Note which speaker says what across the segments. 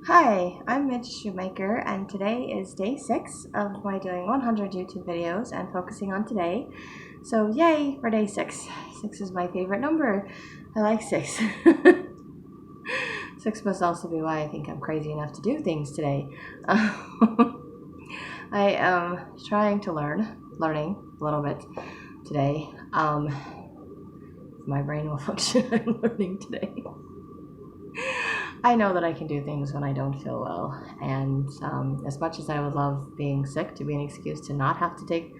Speaker 1: Hi, I'm Midge Shoemaker, and today is day 6 of my doing 100 YouTube videos and focusing on today. So, yay for day 6. 6 is my favorite number. I like 6. 6 must also be why I think I'm crazy enough to do things today. I am trying to learning a little bit today. My brain will function. I'm learning today. I know that I can do things when I don't feel well, and as much as I would love being sick to be an excuse to not have to take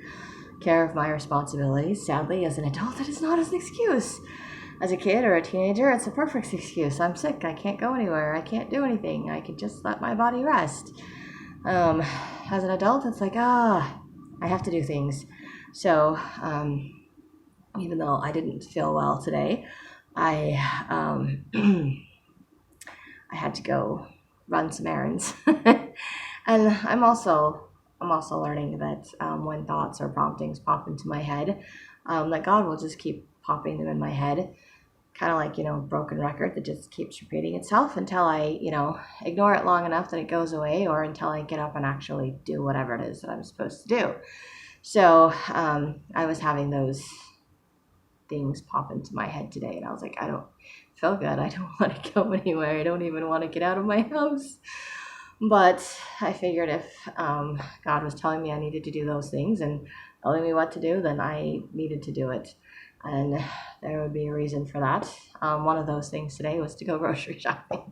Speaker 1: care of my responsibilities, sadly, as an adult, it is not an excuse. As a kid or a teenager, it's a perfect excuse. I'm sick. I can't go anywhere. I can't do anything. I can just let my body rest. As an adult, it's like, I have to do things. So, even though I didn't feel well today, I I had to go run some errands. And I'm also learning that when thoughts or promptings pop into my head, that God will just keep popping them in my head, kind of like broken record that just keeps repeating itself until I ignore it long enough that it goes away, or until I get up and actually do whatever it is that I'm supposed to do. So I was having those things pop into my head today, and I was like, I don't feel good. I don't want to go anywhere. I don't even want to get out of my house. But I figured if God was telling me I needed to do those things and telling me what to do, then I needed to do it. And there would be a reason for that. One of those things today was to go grocery shopping,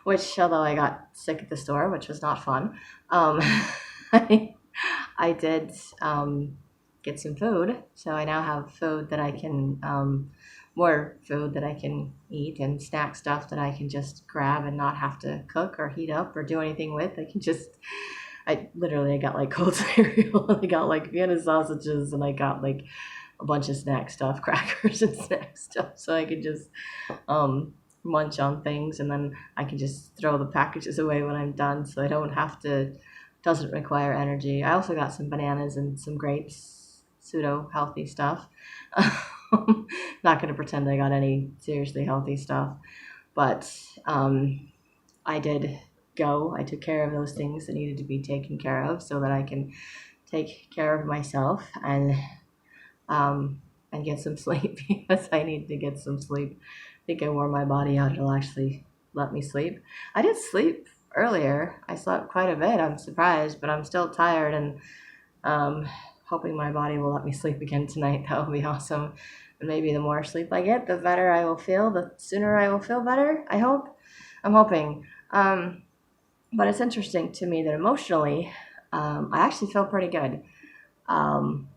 Speaker 1: which, although I got sick at the store, which was not fun, I, I did get some food. So I now have food that I can, more food that I can eat, and snack stuff that I can just grab and not have to cook or heat up or do anything with. I got like cold cereal. I got like Vienna sausages, and I got like a bunch of snack stuff, crackers and snack stuff. So I could just munch on things, and then I can just throw the packages away when I'm done, so I don't have to, doesn't require energy. I also got some bananas and some grapes, pseudo healthy stuff. Not going to pretend I got any seriously healthy stuff, but I did go. I took care of those things that needed to be taken care of so that I can take care of myself um, and get some sleep because I need to get some sleep. I think I wore my body out. It'll actually let me sleep. I did sleep earlier. I slept quite a bit. I'm surprised, but I'm still tired, and hoping my body will let me sleep again tonight. That will be awesome. And maybe the more sleep I get, the better I will feel. The sooner I will feel better, I hope. I'm hoping. But it's interesting to me that emotionally, I actually feel pretty good.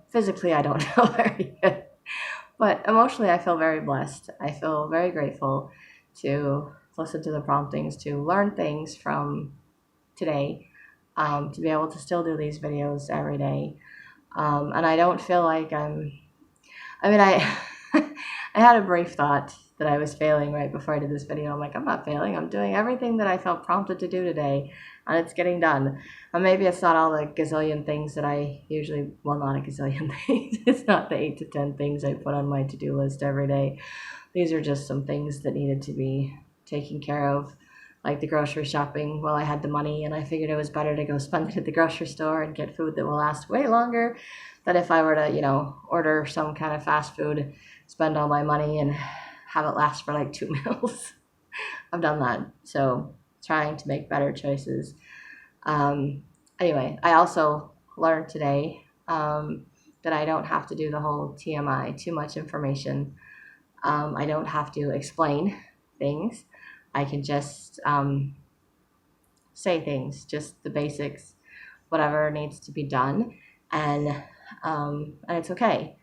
Speaker 1: Physically, I don't feel very good. But emotionally, I feel very blessed. I feel very grateful to listen to the promptings, to learn things from today, to be able to still do these videos every day. And I don't feel like I mean, I, I had a brief thought that I was failing right before I did this video. I'm like, I'm not failing. I'm doing everything that I felt prompted to do today, and it's getting done. And maybe it's not all the gazillion things that I usually, well, not a gazillion things. It's not the 8 to 10 things I put on my to-do list every day. These are just some things that needed to be taken care of, like the grocery shopping. Well, I had the money, and I figured it was better to go spend it at the grocery store and get food that will last way longer than if I were to, order some kind of fast food, spend all my money, and have it last for like 2 meals. I've done that. So trying to make better choices. Anyway, I also learned today that I don't have to do the whole TMI, too much information. I don't have to explain things. I can just say things, just the basics, whatever needs to be done, and it's okay.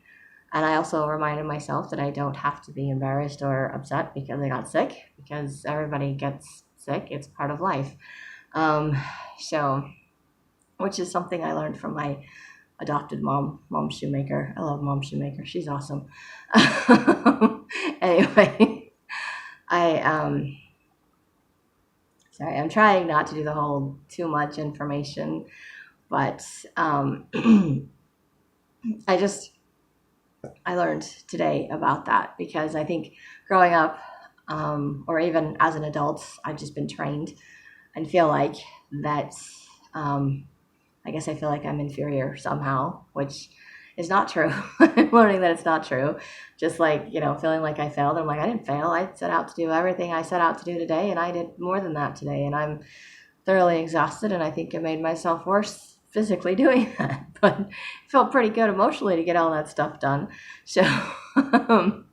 Speaker 1: And I also reminded myself that I don't have to be embarrassed or upset because I got sick, because everybody gets sick. It's part of life. Um, so, which is something I learned from my adopted mom, Mom Shoemaker. I love Mom Shoemaker. She's awesome. Anyway, I sorry, I'm trying not to do the whole too much information, but I just I learned today about that, because I think growing up, or even as an adult, I've just been trained and feel like that. Um, I guess I feel like I'm inferior somehow, which is not true. I'm learning that it's not true. Just like, feeling like I failed. I'm like, I didn't fail. I set out to do everything I set out to do today, and I did more than that today. And I'm thoroughly exhausted, and I think I made myself worse physically doing that. But it felt pretty good emotionally to get all that stuff done. So, kind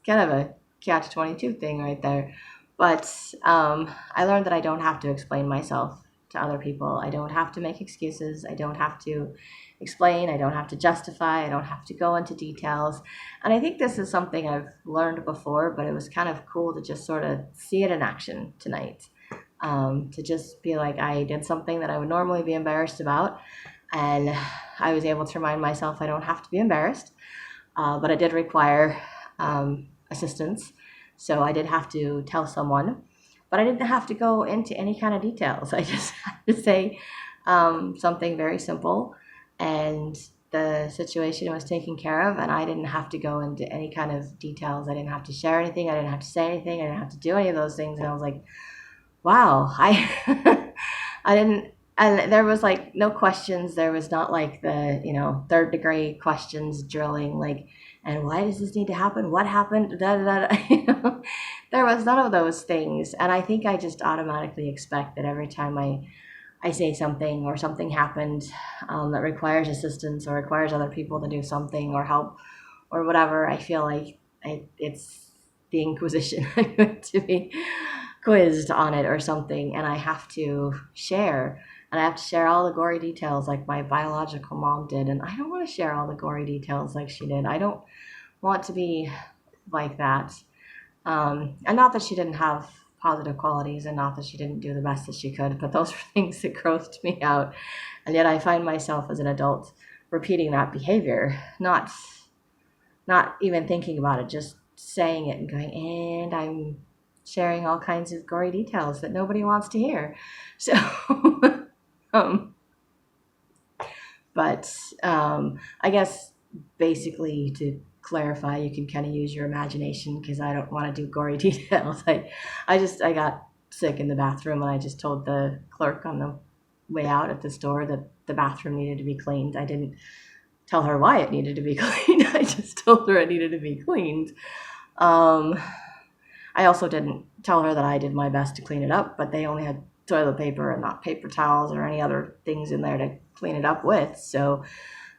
Speaker 1: of a catch-22 thing right there. But I learned that I don't have to explain myself to other people. I don't have to make excuses. I don't have to explain. I don't have to justify. I don't have to go into details. And I think this is something I've learned before, but it was kind of cool to just sort of see it in action tonight. To just be like, I did something that I would normally be embarrassed about. And I was able to remind myself I don't have to be embarrassed. But it did require assistance. So I did have to tell someone, but I didn't have to go into any kind of details. I just had to say something very simple, and the situation was taken care of, and I didn't have to go into any kind of details. I didn't have to share anything. I didn't have to say anything. I didn't have to do any of those things. And I was like, wow, I didn't, and there was like no questions. There was not like the, third degree questions drilling, like, and why does this need to happen? What happened? Da, da, da. There was none of those things. And I think I just automatically expect that every time I say something or something happened that requires assistance or requires other people to do something or help or whatever, I feel like it's the Inquisition. I'm going to be quizzed on it or something, and I have to share. And I have to share all the gory details like my biological mom did. And I don't want to share all the gory details like she did. I don't want to be like that. And not that she didn't have positive qualities and not that she didn't do the best that she could, but those were things that grossed me out. And yet I find myself as an adult repeating that behavior, not even thinking about it, just saying it and going, and I'm sharing all kinds of gory details that nobody wants to hear. So, um, but I guess basically to clarify, you can kind of use your imagination because I don't want to do gory details. I got sick in the bathroom and I just told the clerk on the way out at the store that the bathroom needed to be cleaned. I didn't tell her why it needed to be cleaned. I just told her it needed to be cleaned. I also didn't tell her that I did my best to clean it up, but they only had toilet paper and not paper towels or any other things in there to clean it up with. So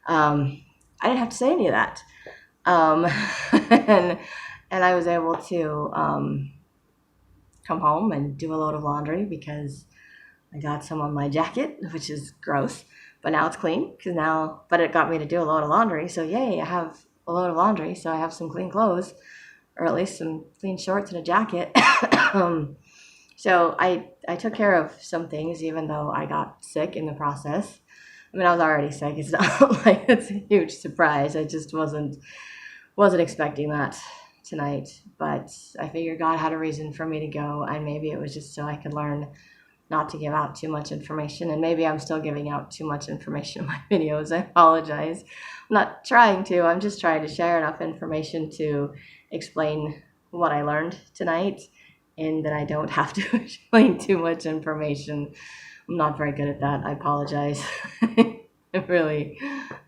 Speaker 1: I didn't have to say any of that. And I was able to come home and do a load of laundry because I got some on my jacket, which is gross, but now it's clean but it got me to do a load of laundry. So yay, I have a load of laundry. So I have some clean clothes, or at least some clean shorts and a jacket. So I took care of some things, even though I got sick in the process. I mean, I was already sick. It's not like it's a huge surprise. I just wasn't expecting that tonight. But I figured God had a reason for me to go, and maybe it was just so I could learn not to give out too much information. And maybe I'm still giving out too much information in my videos. I apologize. I'm not trying to. I'm just trying to share enough information to explain what I learned tonight, and that I don't have to explain too much information. I'm not very good at that. I apologize. I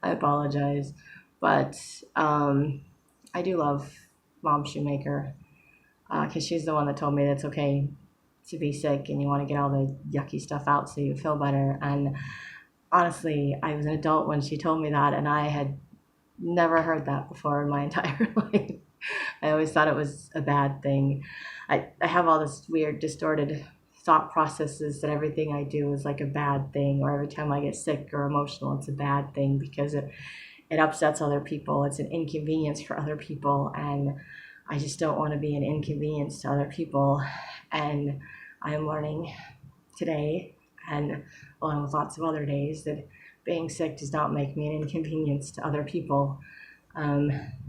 Speaker 1: apologize. But I do love Mom Shoemaker because she's the one that told me that it's okay to be sick and you want to get all the yucky stuff out so you feel better. And honestly, I was an adult when she told me that, and I had never heard that before in my entire life. I always thought it was a bad thing. I have all this weird distorted thought processes that everything I do is like a bad thing, or every time I get sick or emotional, it's a bad thing because it upsets other people. It's an inconvenience for other people, and I just don't want to be an inconvenience to other people. And I'm learning today, and along with lots of other days, that being sick does not make me an inconvenience to other people.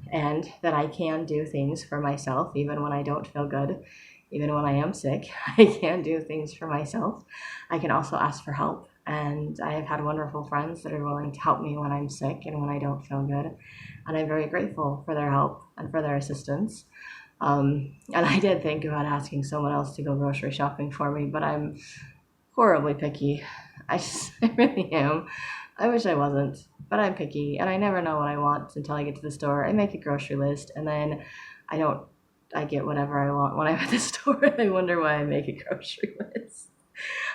Speaker 1: And that I can do things for myself even when I don't feel good. Even when I am sick, I can do things for myself. I can also ask for help, and I have had wonderful friends that are willing to help me when I'm sick and when I don't feel good, and I'm very grateful for their help and for their assistance. And I did think about asking someone else to go grocery shopping for me, but I'm horribly picky. I really am. I wish I wasn't, but I'm picky and I never know what I want until I get to the store. I make a grocery list and then I don't, I get whatever I want when I'm at the store. I wonder why I make a grocery list.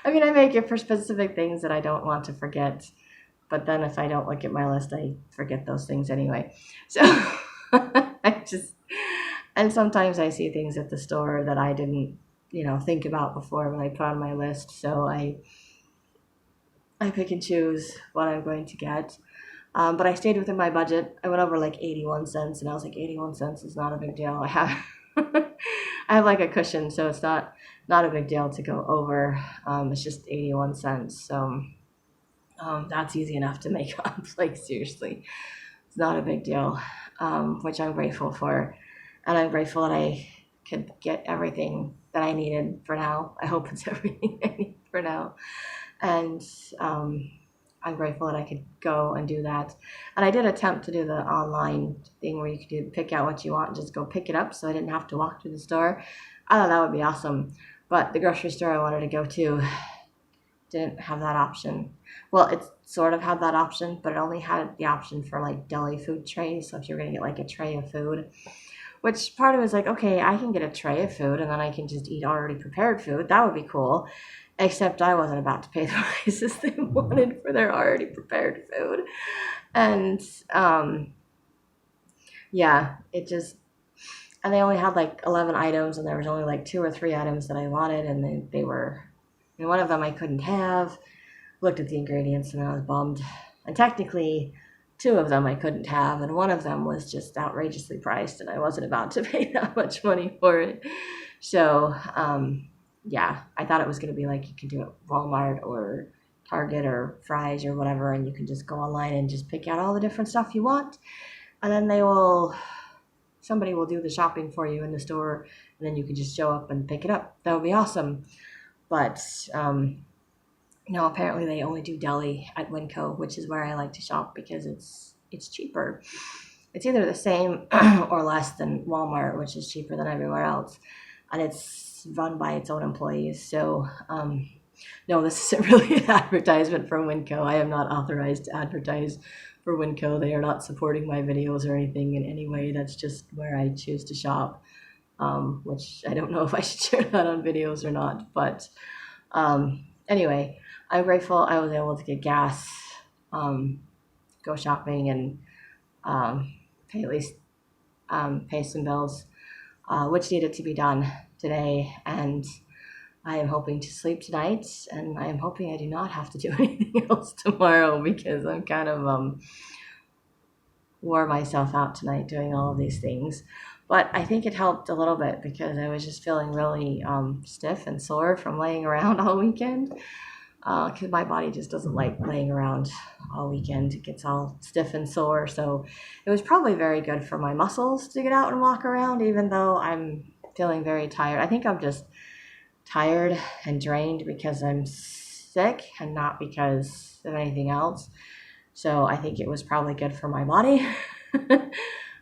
Speaker 1: I mean, I make it for specific things that I don't want to forget, but then if I don't look at my list, I forget those things anyway. So I just, and sometimes I see things at the store that I didn't, think about before when I put on my list. So I pick and choose what I'm going to get. But I stayed within my budget. I went over like 81 cents, and I was like, 81 cents is not a big deal. I have I have like a cushion, so it's not a big deal to go over. It's just 81 cents, so that's easy enough to make up. Like seriously, it's not a big deal, which I'm grateful for, and I'm grateful that I could get everything that I needed for now. I hope it's everything I need for now, and I'm grateful that I could go and do that. And I did attempt to do the online thing where you could pick out what you want and just go pick it up, so I didn't have to walk through the store. I thought that would be awesome, but the grocery store I wanted to go to didn't have that option. Well, it sort of had that option, but it only had the option for like deli food trays. So if you're gonna get like a tray of food, which part of it was like, okay, I can get a tray of food and then I can just eat already prepared food. That would be cool. Except I wasn't about to pay the prices they wanted for their already prepared food. And yeah, it just, and they only had like 11 items and there was only like 2 or 3 items that I wanted. And they were, and one of them I couldn't have. Looked at the ingredients and I was bummed. And technically, 2 of them I couldn't have, and one of them was just outrageously priced, and I wasn't about to pay that much money for it. So, yeah, I thought it was going to be like you could do it at Walmart or Target or Fry's or whatever, and you can just go online and just pick out all the different stuff you want, and then somebody will do the shopping for you in the store, and then you can just show up and pick it up. That would be awesome. But no, apparently they only do deli at Winco, which is where I like to shop because it's cheaper. It's either the same or less than Walmart, which is cheaper than everywhere else, and it's run by its own employees. So, no, this isn't really an advertisement for Winco. I am not authorized to advertise for Winco. They are not supporting my videos or anything in any way. That's just where I choose to shop, which I don't know if I should share that on videos or not. But anyway, I'm grateful I was able to get gas, go shopping, and pay at least pay some bills, which needed to be done today. And I am hoping to sleep tonight, and I am hoping I do not have to do anything else tomorrow because I'm kind of wore myself out tonight doing all of these things. But I think it helped a little bit because I was just feeling really stiff and sore from laying around all weekend. Because my body just doesn't like laying around all weekend. It gets all stiff and sore. So it was probably very good for my muscles to get out and walk around, even though I'm feeling very tired. I think I'm just tired and drained because I'm sick and not because of anything else. So I think it was probably good for my body,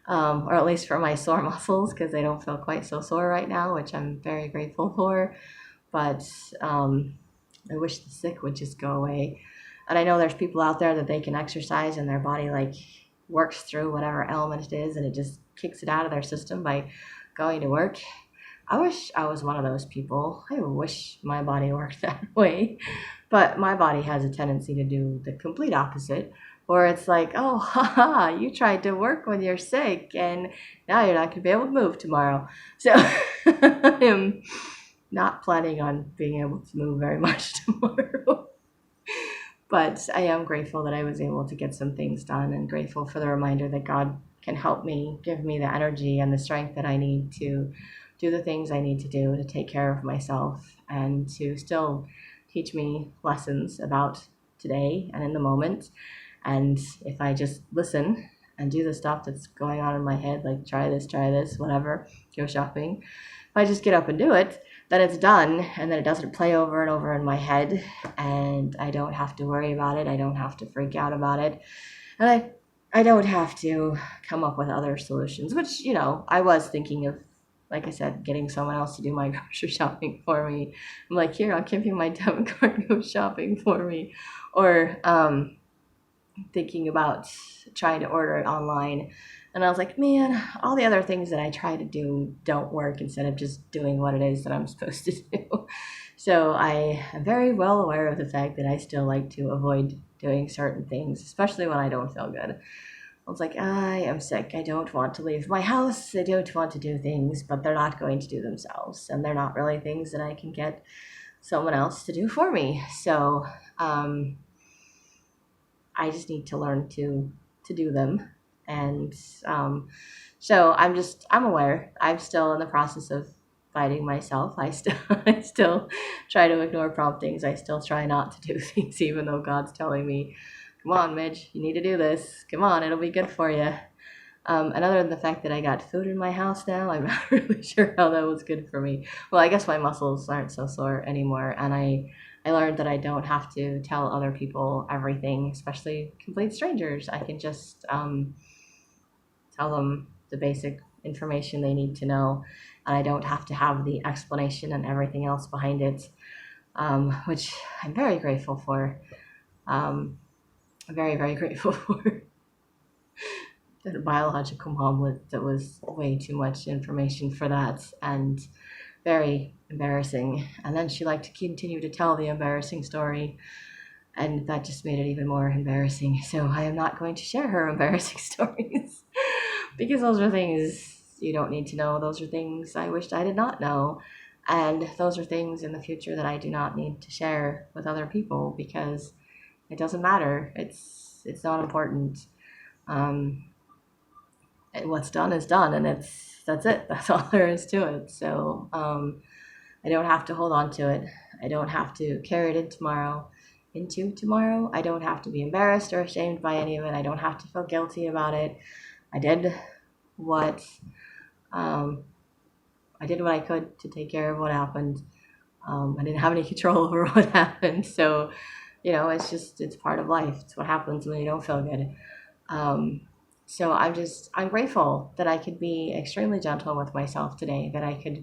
Speaker 1: or at least for my sore muscles because they don't feel quite so sore right now, which I'm very grateful for. But I wish the sick would just go away. And I know there's people out there that they can exercise and their body like works through whatever ailment it is and it just kicks it out of their system by going to work. I wish I was one of those people. I wish my body worked that way. But my body has a tendency to do the complete opposite, where it's like, oh, haha, you tried to work when you're sick and now you're not going to be able to move tomorrow. So I am not planning on being able to move very much tomorrow. But I am grateful that I was able to get some things done and grateful for the reminder that God can help me, give me the energy and the strength that I need to do the things I need to do to take care of myself and to still teach me lessons about today and in the moment. And if I just listen and do the stuff that's going on in my head, like try this, whatever, go shopping, if I just get up and do it, then it's done, and then it doesn't play over and over in my head, and I don't have to worry about it. I don't have to freak out about it, and I don't have to come up with other solutions, which, I was thinking of like I said, getting someone else to do my grocery shopping for me. I'm like, here, I'll give you my debit card, go shopping for me. Or thinking about trying to order it online. And I was like, man, all the other things that I try to do don't work instead of just doing what it is that I'm supposed to do. So I am very well aware of the fact that I still like to avoid doing certain things, especially when I don't feel good. I was like, I am sick. I don't want to leave my house. I don't want to do things, but they're not going to do themselves. And they're not really things that I can get someone else to do for me. So I just need to learn to do them. And so I'm aware. I'm still in the process of fighting myself. I still try to ignore promptings. I still try not to do things, even though God's telling me, "Come on, Midge, you need to do this. Come on, it'll be good for you." And other than the fact that I got food in my house now, I'm not really sure how that was good for me. Well, I guess my muscles aren't so sore anymore, and I learned that I don't have to tell other people everything, especially complete strangers. I can just tell them the basic information they need to know, and I don't have to have the explanation and everything else behind it, which I'm very grateful for. Very, very grateful for. The biological mom was way too much information for that, and very embarrassing. And then she liked to continue to tell the embarrassing story, and that just made it even more embarrassing. So I am not going to share her embarrassing stories because those are things you don't need to know. Those are things I wished I did not know. And those are things in the future that I do not need to share with other people because it doesn't matter. It's not important. Um, and what's done is done, and that's it. That's all there is to it. So I don't have to hold on to it. I don't have to carry it into tomorrow. I don't have to be embarrassed or ashamed by any of it. I don't have to feel guilty about it. I did what um, I did what I could to take care of what happened. I didn't have any control over what happened, so it's part of life. It's what happens when you don't feel good. Um, so I'm grateful that I could be extremely gentle with myself today, that I could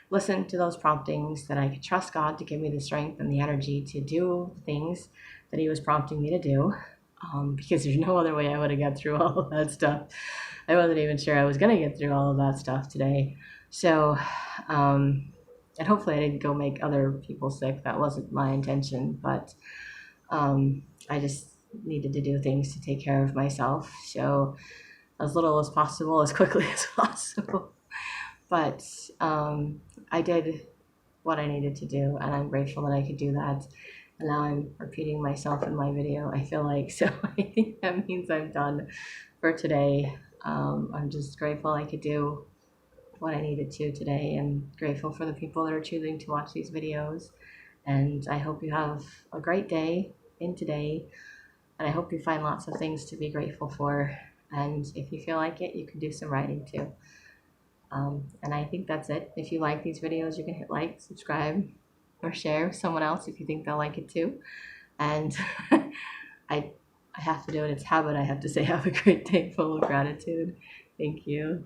Speaker 1: listen to those promptings, that I could trust God to give me the strength and the energy to do the things that He was prompting me to do. Because there's no other way I would have got through all of that stuff. I wasn't even sure I was going to get through all of that stuff today. So, and hopefully I didn't go make other people sick. That wasn't my intention, but I just needed to do things to take care of myself. So, as little as possible, as quickly as possible. But I did what I needed to do, and I'm grateful that I could do that. And now I'm repeating myself in my video, I feel like. So I think that means I'm done for today. I'm just grateful I could do what I needed to today, and grateful for the people that are choosing to watch these videos. And I hope you have a great day in today, and I hope you find lots of things to be grateful for. And if you feel like it, you can do some writing too. And I think that's it. If you like these videos, you can hit like, subscribe, or share with someone else if you think they'll like it too. And I have to do it. It's habit. I have to say have a great day full of gratitude. Thank you.